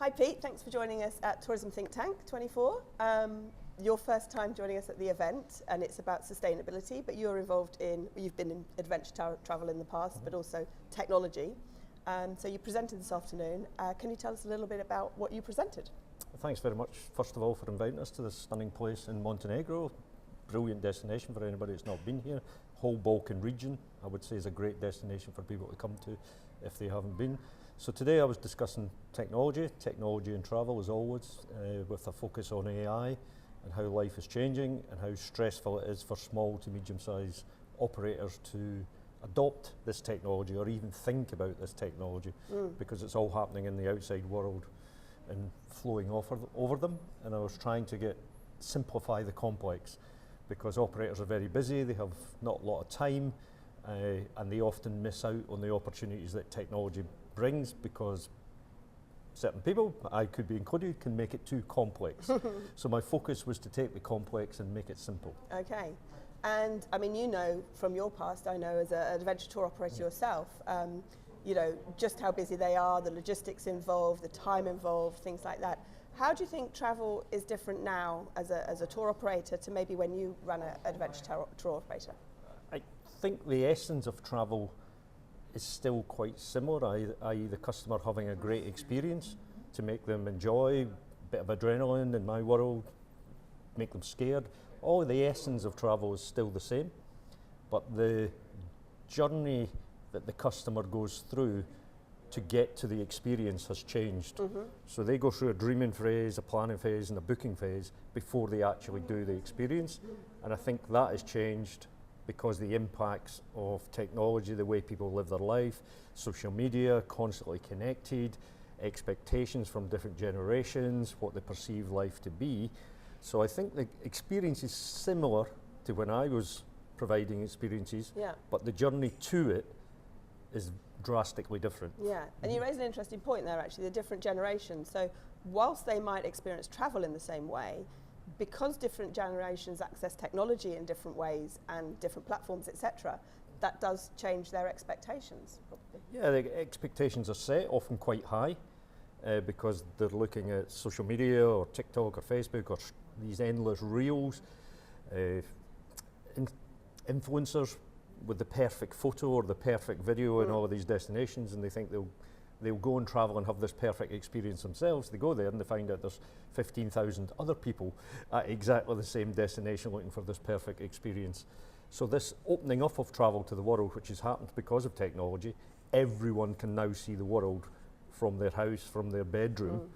Hi Pete, thanks for joining us at Tourism Think Tank 24. Your first time joining us at the event, and it's about sustainability, but you've been in adventure travel in the past, but also technology. So you presented this afternoon. Can you tell us a little bit about what you presented? Thanks very much, first of all, for inviting us to this stunning place in Montenegro. Brilliant destination for anybody that's not been here. Whole Balkan region, I would say, is a great destination for people to come to if they haven't been. So today I was discussing technology and travel as always, with a focus on AI and how life is changing and how stressful it is for small to medium-sized operators to adopt this technology or even think about this technology, because it's all happening in the outside world and flowing over them. And I was trying to simplify the complex, because operators are very busy, they have not a lot of time, and they often miss out on the opportunities that technology brings, because certain people, I could be included, can make it too complex. So my focus was to take the complex and make it simple. Okay, and I mean, you know from your past, I know as an adventure tour operator yourself, you know just how busy they are, the logistics involved, the time involved, things like that. How do you think travel is different now as a tour operator to maybe when you ran an adventure tour operator? I think the essence of travel is still quite similar, i.e. the customer having a great experience to make them enjoy, a bit of adrenaline in my world, make them scared. All the essence of travel is still the same, but the journey that the customer goes through to get to the experience has changed. So they go through a dreaming phase, a planning phase and a booking phase before they actually do the experience. And I think that has changed because the impacts of technology, the way people live their life, social media, constantly connected, expectations from different generations, what they perceive life to be. So I think the experience is similar to when I was providing experiences, but the journey to it is drastically different. Yeah, and you raise an interesting point there actually, the different generations. So whilst they might experience travel in the same way, because different generations access technology in different ways and different platforms, etc., that does change their expectations, probably. Yeah, the expectations are set often quite high because they're looking at social media or TikTok or Facebook or these endless reels, influencers with the perfect photo or the perfect video in all of these destinations, and they think they'll go and travel and have this perfect experience themselves. They go there and they find out there's 15,000 other people at exactly the same destination looking for this perfect experience. So this opening up of travel to the world, which has happened because of technology, everyone can now see the world from their house, from their bedroom,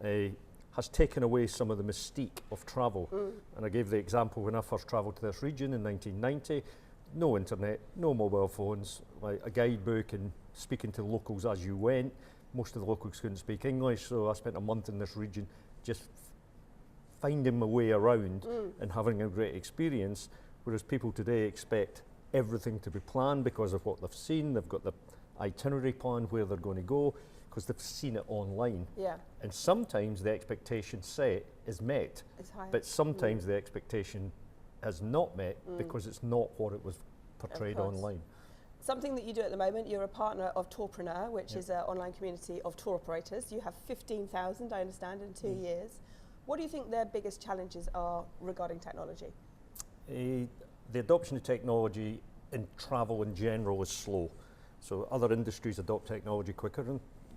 has taken away some of the mystique of travel. And I gave the example when I first travelled to this region in 1990, no internet, no mobile phones, like a guidebook and speaking to locals as you went. Most of the locals couldn't speak English, so I spent a month in this region just finding my way around and having a great experience, whereas people today expect everything to be planned because of what they've seen. They've got the itinerary plan where they're going to go because they've seen it online. Yeah. And sometimes the expectation set is met, but sometimes the expectation has not met because it's not what it was portrayed online. Something that you do at the moment, you're a partner of Tourpreneur, which is an online community of tour operators. You have 15,000, I understand, in 2 years. What do you think their biggest challenges are regarding technology? The adoption of technology in travel in general is slow. So other industries adopt technology quicker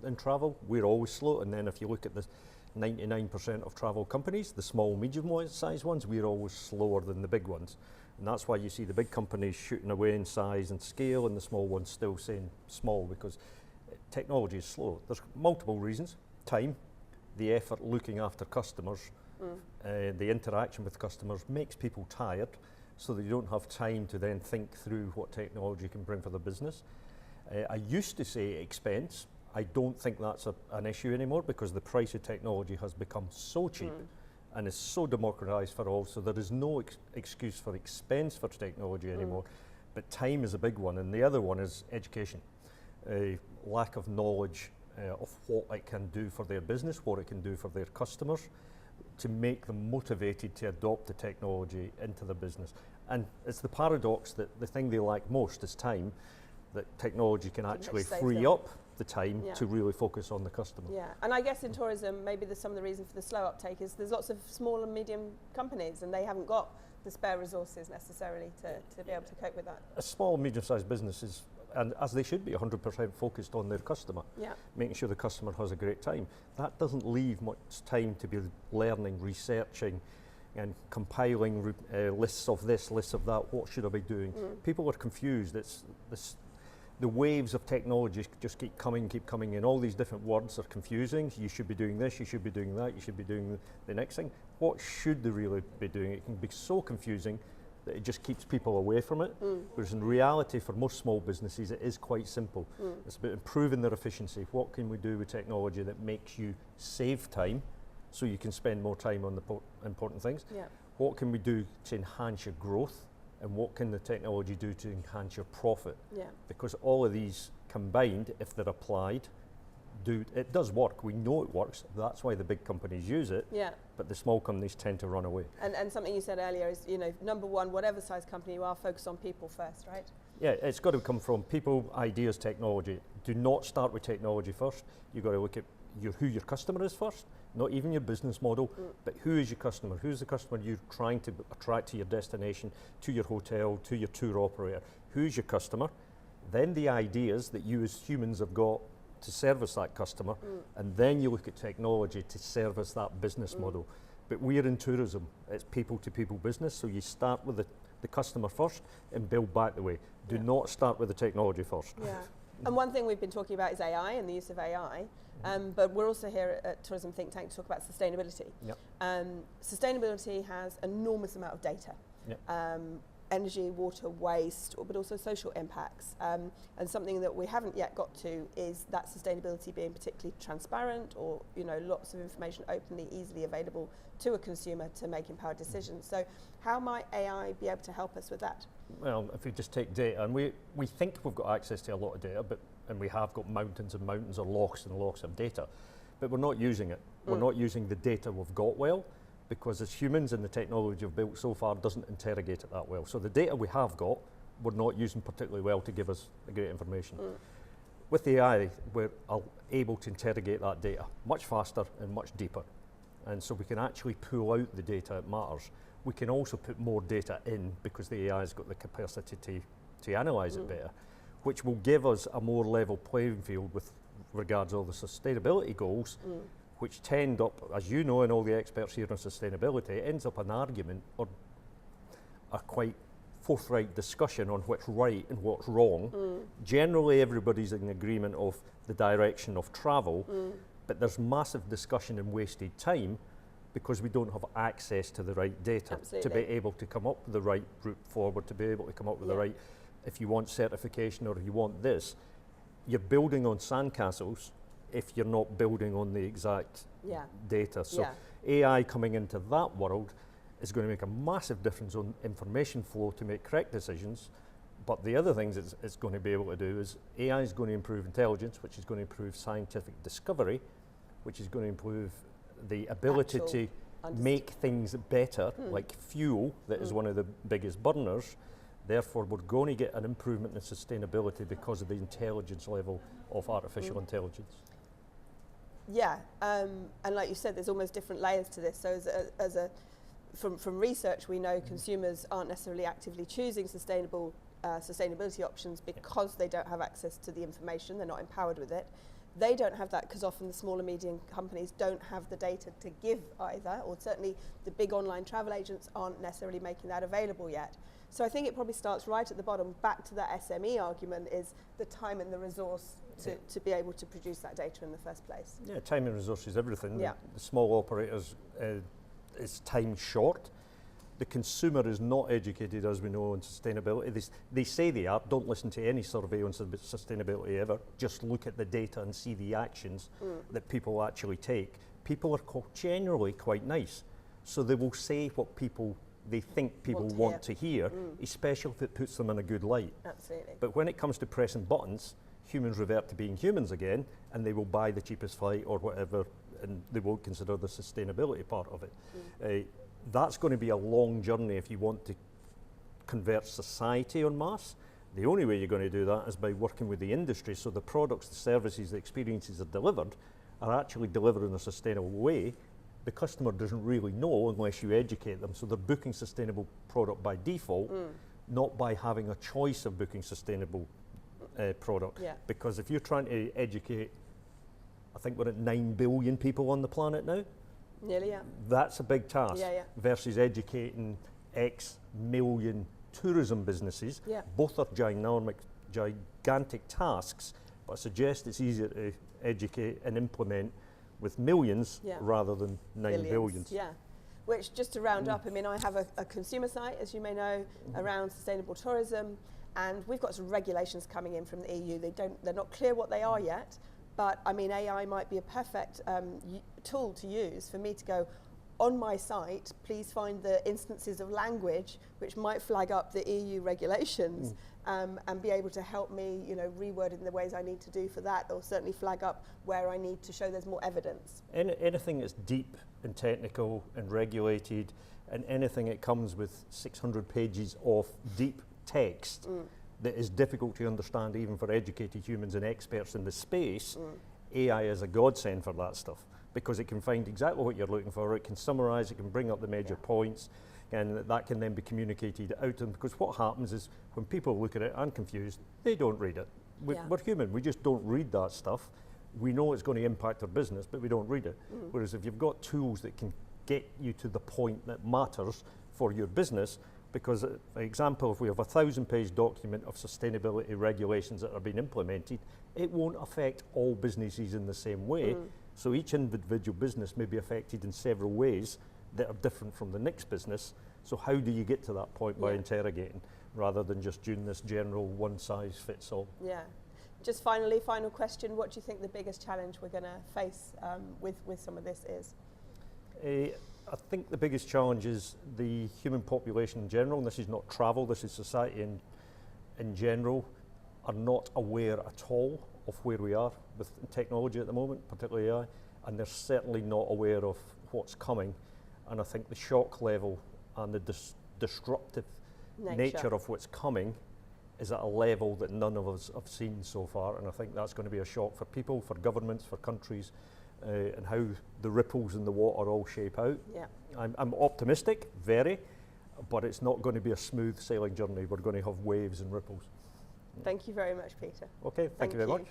in travel. We're always slow, and then if you look at the 99% of travel companies, the small, medium-sized ones, we're always slower than the big ones. And that's why you see the big companies shooting away in size and scale and the small ones still saying small, because technology is slow. There's multiple reasons. Time, the effort looking after customers, the interaction with customers makes people tired, so they don't have time to then think through what technology can bring for the business. I used to say expense. I don't think that's an issue anymore because the price of technology has become so cheap and is so democratized for all, so there is no excuse for expense for technology anymore. But time is a big one, and the other one is education. Lack of knowledge of what it can do for their business, what it can do for their customers, to make them motivated to adopt the technology into the business. And it's the paradox that the thing they lack most is time, that technology can actually free up the time to really focus on the customer. Yeah, and I guess in tourism, maybe some of the reason for the slow uptake is there's lots of small and medium companies and they haven't got the spare resources necessarily to be able to cope with that. A small and medium-sized business is, and as they should be, 100% focused on their customer, making sure the customer has a great time. That doesn't leave much time to be learning, researching, and compiling lists of this, lists of that. What should I be doing? People are confused. The waves of technology just keep coming, and all these different words are confusing. You should be doing this, you should be doing that, you should be doing the next thing. What should they really be doing? It can be so confusing that it just keeps people away from it. Whereas in reality, for most small businesses, it is quite simple. It's about improving their efficiency. What can we do with technology that makes you save time so you can spend more time on the important things? What can we do to enhance your growth? And what can the technology do to enhance your profit? Because all of these combined, if they're applied, it does work. We know it works. That's why the big companies use it. But the small companies tend to run away. And something you said earlier is, number one, whatever size company you are, focus on people first, right? Yeah, it's got to come from people, ideas, technology. Do not start with technology first. You've got to look at who your customer is first. Not even your business model, but who is your customer? Who's the customer you're trying to attract to your destination, to your hotel, to your tour operator? Who's your customer? Then the ideas that you as humans have got to service that customer, and then you look at technology to service that business model. But we're in tourism, it's people to people business, so you start with the customer first and build back the way. Do not start with the technology first. And one thing we've been talking about is AI and the use of AI. But we're also here at Tourism Think Tank to talk about sustainability. Sustainability has an enormous amount of data. Energy, water, waste, but also social impacts. And something that we haven't yet got to is that sustainability being particularly transparent, or lots of information openly, easily available to a consumer to make empowered decisions. So how might AI be able to help us with that? Well, if we just take data, and we think we've got access to a lot of data, and we have got mountains and mountains of logs and logs of data, but we're not using it. We're not using the data we've got well, because as humans and the technology we've built so far doesn't interrogate it that well. So the data we have got, we're not using particularly well to give us the great information. With AI, we're able to interrogate that data much faster and much deeper. And so we can actually pull out the data that matters. We can also put more data in because the AI's got the capacity to analyse it better, which will give us a more level playing field with regards to all the sustainability goals, which tend up, as you know, and all the experts here on sustainability, it ends up an argument or a quite forthright discussion on what's right and what's wrong. Generally, everybody's in agreement of the direction of travel, but there's massive discussion and wasted time because we don't have access to the right data to be able to come up with the right route forward, to be able to come up with the right, if you want certification or if you want this, you're building on sandcastles if you're not building on the exact data. So AI coming into that world is going to make a massive difference on information flow to make correct decisions. But the other things it's going to be able to do is AI is going to improve intelligence, which is going to improve scientific discovery, which is going to improve the ability to make things better, like fuel, that is one of the biggest burners. Therefore, we're going to get an improvement in sustainability because of the intelligence level of artificial intelligence. And like you said, there's almost different layers to this. So from research, we know consumers aren't necessarily actively choosing sustainability options because they don't have access to the information, they're not empowered with it. They don't have that because often the small and medium companies don't have the data to give either, or certainly the big online travel agents aren't necessarily making that available yet. So I think it probably starts right at the bottom, back to that SME argument, is the time and the resource to be able to produce that data in the first place. Yeah, time and resource is everything. The small operators is time short. The consumer is not educated, as we know, on sustainability. They say they are. Don't listen to any survey on sustainability ever. Just look at the data and see the actions that people actually take. People are generally quite nice, so they will say what they think people want to hear, especially if it puts them in a good light. Absolutely. But when it comes to pressing buttons, humans revert to being humans again, and they will buy the cheapest flight or whatever, and they won't consider the sustainability part of it. That's going to be a long journey if you want to convert society en masse, The only way you're going to do that is by working with the industry, so the products, the services, the experiences are delivered are actually delivered in a sustainable way. The customer doesn't really know unless you educate them, so they're booking sustainable product by default, not by having a choice of booking sustainable product. Yeah. Because if you're trying to educate, I think we're at 9 billion people on the planet now, Nearly, yeah. that's a big task, Yeah, yeah. versus educating X million tourism businesses. Yeah. Both are gigantic tasks, but I suggest it's easier to educate and implement with millions rather than 9 billions. Yeah. Which, just to round up, I mean, I have a consumer site, as you may know, around sustainable tourism, and we've got some regulations coming in from the EU. They're not clear what they are yet, but I mean, AI might be a perfect tool to use for me to go, on my site, please find the instances of language which might flag up the EU regulations and be able to help me, you know, reword it in the ways I need to do for that, or certainly flag up where I need to show there's more evidence. Anything that's deep and technical and regulated, and anything that comes with 600 pages of deep text that is difficult to understand even for educated humans and experts in the space, AI is a godsend for that stuff, because it can find exactly what you're looking for, it can summarize, it can bring up the major points, and that can then be communicated out. And because what happens is when people look at it and confused, they don't read it. We're human, we just don't read that stuff. We know it's going to impact our business, but we don't read it. Whereas if you've got tools that can get you to the point that matters for your business, because, for example, if we have a 1,000-page document of sustainability regulations that are being implemented, it won't affect all businesses in the same way. So each individual business may be affected in several ways that are different from the next business. So how do you get to that point? By interrogating, rather than just doing this general one-size-fits-all. Yeah. Just finally, final question, what do you think the biggest challenge we're going to face with some of this is? I think the biggest challenge is the human population in general, and this is not travel, this is society in general, are not aware at all of where we are with technology at the moment, particularly AI, and they're certainly not aware of what's coming. And I think the shock level and the disruptive nature of what's coming is at a level that none of us have seen so far, and I think that's going to be a shock for people, for governments, for countries, and how the ripples in the water all shape out. Yeah. I'm optimistic, very, but it's not going to be a smooth sailing journey. We're going to have waves and ripples. Thank you very much, Peter. Okay, thank you very much.